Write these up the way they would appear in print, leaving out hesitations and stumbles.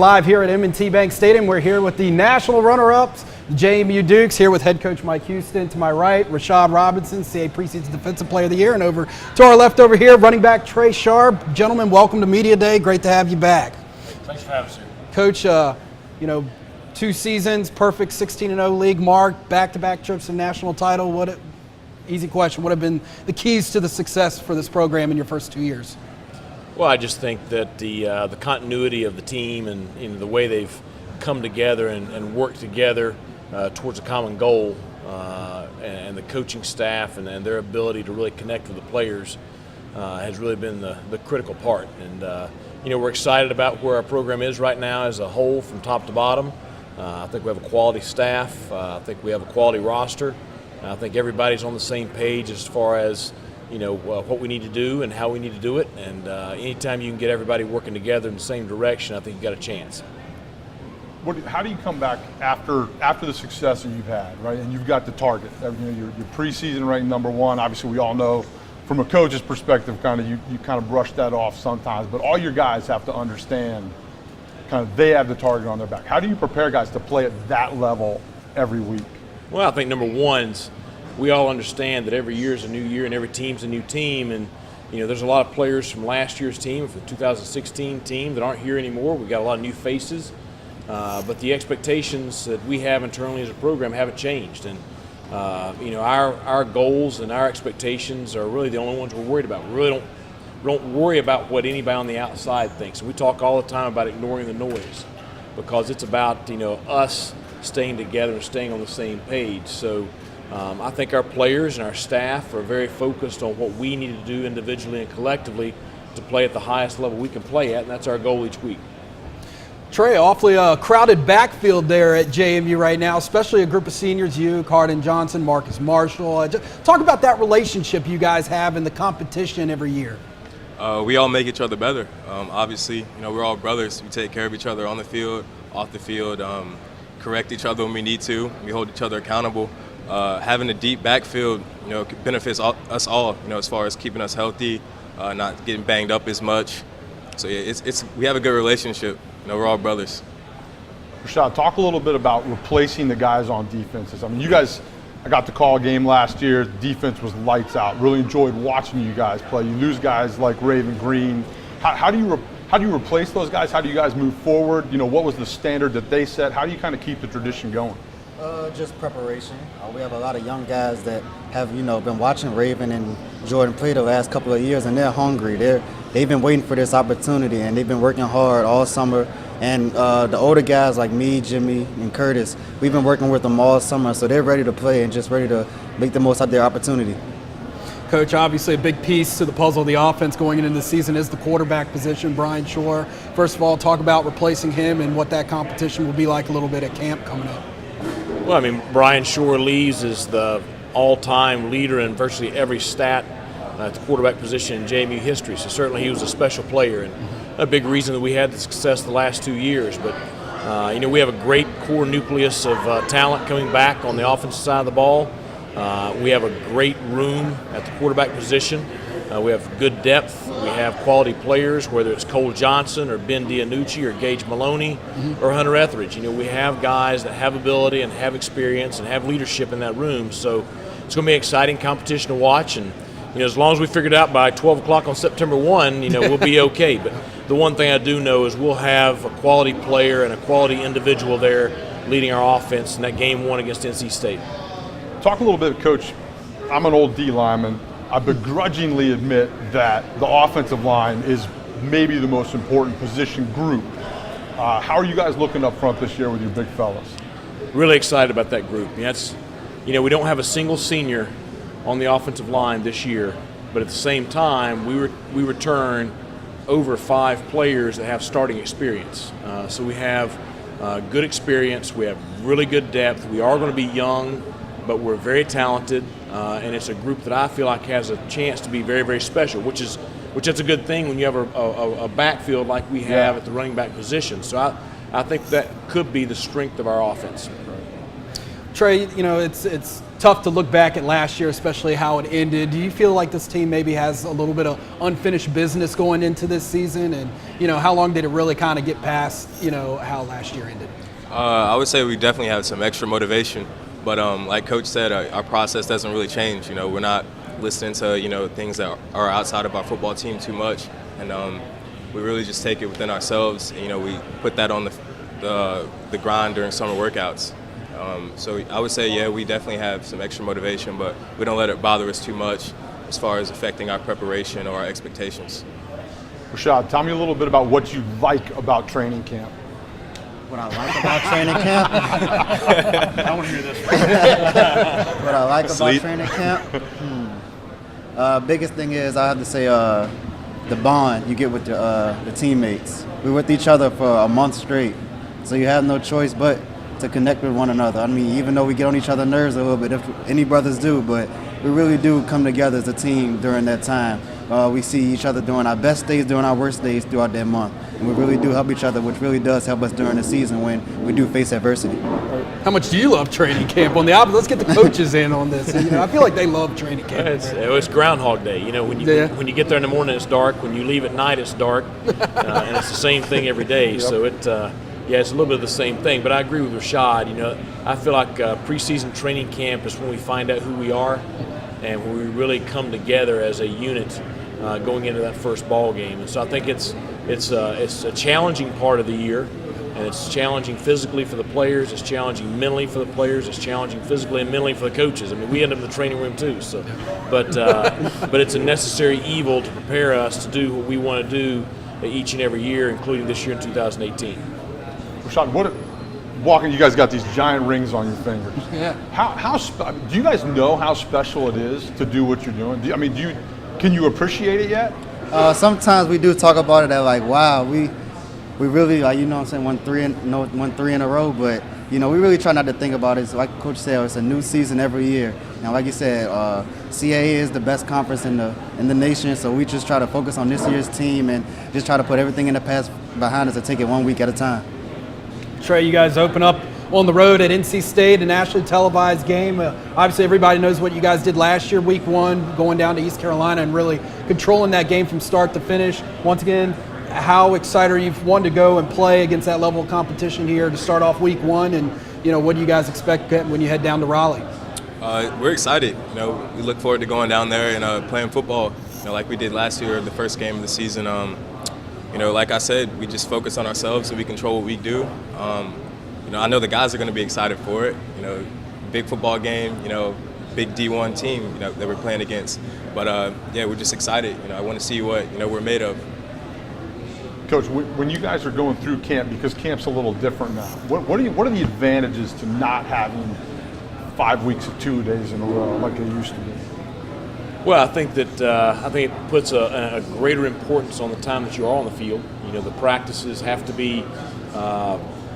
Live here at M&T Bank Stadium. We're here with the national runner-ups, the JMU Dukes, here with head coach Mike Houston. To my right, Rashad Robinson, CA Preseason Defensive Player of the Year. And over to our left over here, running back Trai. Gentlemen, welcome to Media Day. Great to have you back. Thanks for having us here. Coach, 2 seasons, perfect 16-0 league mark, back-to-back trips to national title. Easy question. What have been the keys to the success for this program in your first 2 years? Well, I just think that the continuity of the team and the way they've come together and worked together towards a common goal, and the coaching staff and their ability to really connect with the players has really been the critical part. And we're excited about where our program is right now as a whole, from top to bottom. I think we have a quality staff. I think we have a quality roster. I think everybody's on the same page as far as what we need to do and how we need to do it. And anytime you can get everybody working together in the same direction, I think you've got a chance. How do you come back after the success that you've had, right? And you've got the target. Your preseason ranked #1. Obviously, we all know from a coach's perspective, you kind of brush that off sometimes. But all your guys have to understand, they have the target on their back. How do you prepare guys to play at that level every week? Well, I think #1's we all understand that every year is a new year and every team's a new team, and there's a lot of players from last year's team, from the 2016 team, that aren't here anymore. We've got a lot of new faces, but the expectations that we have internally as a program haven't changed, and our goals and our expectations are really the only ones we're worried about. We really don't worry about what anybody on the outside thinks. And we talk all the time about ignoring the noise, because it's about us staying together and staying on the same page. So I think our players and our staff are very focused on what we need to do individually and collectively to play at the highest level we can play at, and that's our goal each week. Trai, awfully crowded backfield there at JMU right now, especially a group of seniors, you, Carden Johnson, Marcus Marshall. Talk about that relationship you guys have and the competition every year. We all make each other better. Obviously, we're all brothers. We take care of each other on the field, off the field, correct each other when we need to. We hold each other accountable. Having a deep backfield, benefits us all, as far as keeping us healthy, not getting banged up as much. So yeah, we have a good relationship. We're all brothers. Rashad, talk a little bit about replacing the guys on defenses. I mean, you guys, I got to call a game last year. Defense was lights out. Really enjoyed watching you guys play. You lose guys like Raven Green. How do you replace those guys? How do you guys move forward? What was the standard that they set? How do you kind of keep the tradition going? Just preparation. We have a lot of young guys that have, been watching Raven and Jordan play the last couple of years, and they're hungry. They've been waiting for this opportunity, and they've been working hard all summer. And the older guys like me, Jimmy, and Curtis, we've been working with them all summer, so they're ready to play and just ready to make the most out of their opportunity. Coach, obviously a big piece to the puzzle of the offense going into the season is the quarterback position, Brian Shore. First of all, talk about replacing him and what that competition will be like a little bit at camp coming up. Well, Brian Shore leads as the all-time leader in virtually every stat at the quarterback position in JMU history. So certainly he was a special player and a big reason that we had the success the last 2 years. But we have a great core nucleus of talent coming back on the offensive side of the ball. We have a great room at the quarterback position. We have good depth. We have quality players, whether it's Cole Johnson or Ben Dianucci or Gage Maloney or Hunter Etheridge. We have guys that have ability and have experience and have leadership in that room. So it's going to be an exciting competition to watch. And as long as we figure it out by 12 o'clock on September 1, we'll be okay. But the one thing I do know is we'll have a quality player and a quality individual there leading our offense in that game 1 against NC State. Talk a little bit, Coach. I'm an old D lineman. I begrudgingly admit that the offensive line is maybe the most important position group. How are you guys looking up front this year with your big fellas? Really excited about that group. We don't have a single senior on the offensive line this year, but at the same time, we return over 5 players that have starting experience. So we have good experience. We have really good depth. We are going to be young, but we're very talented, and it's a group that I feel like has a chance to be very, very special, which is a good thing when you have a backfield like we have at the running back position. So I think that could be the strength of our offense. Trai, it's tough to look back at last year, especially how it ended. Do you feel like this team maybe has a little bit of unfinished business going into this season? And, how long did it really kind of get past, how last year ended? I would say we definitely have some extra motivation. But like Coach said, our process doesn't really change. We're not listening to, things that are outside of our football team too much. And we really just take it within ourselves. And, we put that on the grind during summer workouts. So I would say, yeah, we definitely have some extra motivation, but we don't let it bother us too much as far as affecting our preparation or our expectations. Rashad, tell me a little bit about what you like about training camp. What I like about training camp? I want to hear this. What I like Sleep. about training camp? Biggest thing is I have to say the bond you get with the teammates. We're with each other for a month straight, so you have no choice but to connect with one another. I mean, even though we get on each other's nerves a little bit, if any brothers do, but we really do come together as a team during that time. We see each other during our best days, during our worst days throughout that month. And we really do help each other, which really does help us during the season when we do face adversity. How much do you love training camp? On the opposite, let's get the coaches in on this. I feel like they love training camp. It's Groundhog Day. When you get there in the morning, it's dark. When you leave at night, it's dark, and it's the same thing every day. Yep. So it's a little bit of the same thing. But I agree with Rashad. I feel like preseason training camp is when we find out who we are, and when we really come together as a unit going into that first ball game. And so I think it's a challenging part of the year. And it's challenging physically for the players. It's challenging mentally for the players. It's challenging physically and mentally for the coaches. I mean, we end up in the training room too. So, but it's a necessary evil to prepare us to do what we want to do each and every year, including this year in 2018. Rashad, you guys got these giant rings on your fingers. Yeah. Do you guys know how special it is to do what you're doing? Can you appreciate it yet? Sometimes we do talk about it that wow, we really won three in a row, but we really try not to think about it. So like Coach said, it's a new season every year. Now, like you said, CAA is the best conference in the nation, so we just try to focus on this year's team and just try to put everything in the past behind us and take it 1 week at a time. Trai, you guys open up on the road at NC State, a nationally televised game. Obviously, everybody knows what you guys did last year, week one, going down to East Carolina and really controlling that game from start to finish. Once again, how excited are you to go and play against that level of competition here to start off week one? And, what do you guys expect when you head down to Raleigh? We're excited. We look forward to going down there and playing football, like we did last year, the first game of the season. Like I said, we just focus on ourselves and we control what we do. I know the guys are going to be excited for it. Big football game, big D1 team, that we're playing against. But we're just excited. I want to see what we're made of. Coach, when you guys are going through camp, because camp's a little different now, what are the advantages to not having 5 weeks of 2 days in a row like they used to be? Well, I think it puts a greater importance on the time that you are on the field. The practices have to be.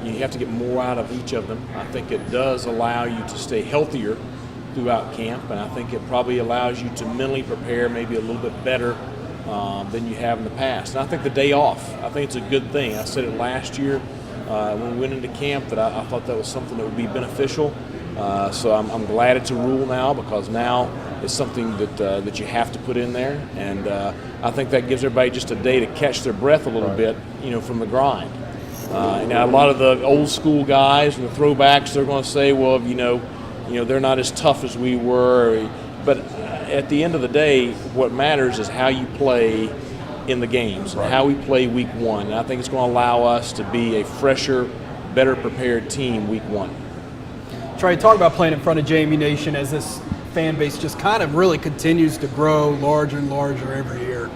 You have to get more out of each of them. I think it does allow you to stay healthier throughout camp, and I think it probably allows you to mentally prepare maybe a little bit better than you have in the past. And I think the day off, I think it's a good thing. I said it last year when we went into camp that I thought that was something that would be beneficial. So I'm glad it's a rule now, because now it's something that you have to put in there, and I think that gives everybody just a day to catch their breath a little bit, from the grind. Now a lot of the old school guys and the throwbacks, they're going to say, well, they're not as tough as we were, but at the end of the day, what matters is how you play in the games, and how we play week one. And I think it's going to allow us to be a fresher, better prepared team week one. Trai, talk about playing in front of JMU Nation as this fan base just kind of really continues to grow larger and larger every year.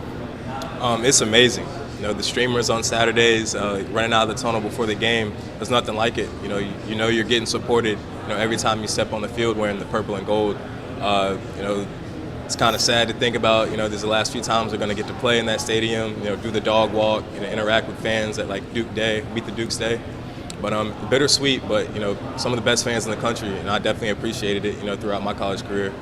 It's amazing. The streamers on Saturdays, running out of the tunnel before the game, there's nothing like it. You're getting supported. Every time you step on the field wearing the purple and gold. It's kind of sad to think about. There's the last few times we're going to get to play in that stadium. Do the dog walk, interact with fans at like Duke Day, Meet the Dukes Day. But bittersweet. But some of the best fans in the country, and I definitely appreciated it. Throughout my college career.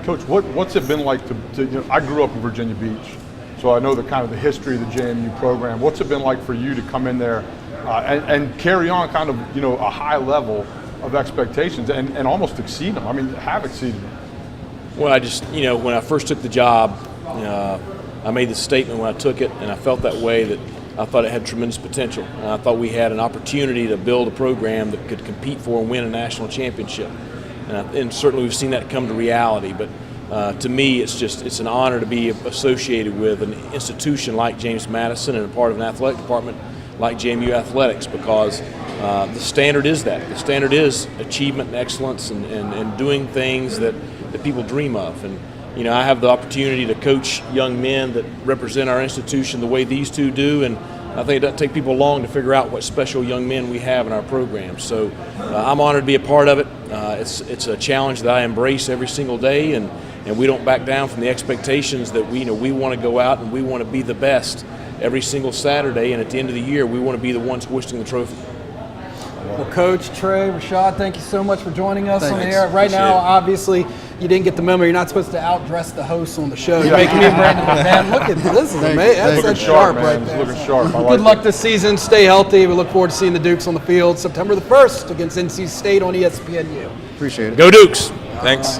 Coach, what's it been like to I grew up in Virginia Beach. So I know the history of the JMU program. What's it been like for you to come in there and carry on a high level of expectations and almost exceed them. I mean, have exceeded them. Well, I just, when I first took the job, I made the statement when I took it, and I felt that way, that I thought it had tremendous potential. And I thought we had an opportunity to build a program that could compete for and win a national championship. And certainly we've seen that come to reality. But to me, it's an honor to be associated with an institution like James Madison and a part of an athletic department like JMU Athletics, because the standard is that. The standard is achievement and excellence and doing things that people dream of. And I have the opportunity to coach young men that represent our institution the way these two do, and I think it doesn't take people long to figure out what special young men we have in our program. So I'm honored to be a part of it. It's a challenge that I embrace every single day, and we don't back down from the expectations that we want to go out and we want to be the best every single Saturday, and at the end of the year we want to be the ones hoisting the trophy. Well, Coach, Trai, Rashad, thank you so much for joining us on the air. Right Appreciate now, it. obviously, you didn't get the memo. You're not supposed to outdress the hosts on the show. You're making me and Brandon, man, look at this. Is amazing. That's sharp man. right It's there. looking sharp. I like Good luck it. this season. Stay healthy. We look forward to seeing the Dukes on the field September the 1st against NC State on ESPNU. Appreciate it. Go Dukes! Thanks.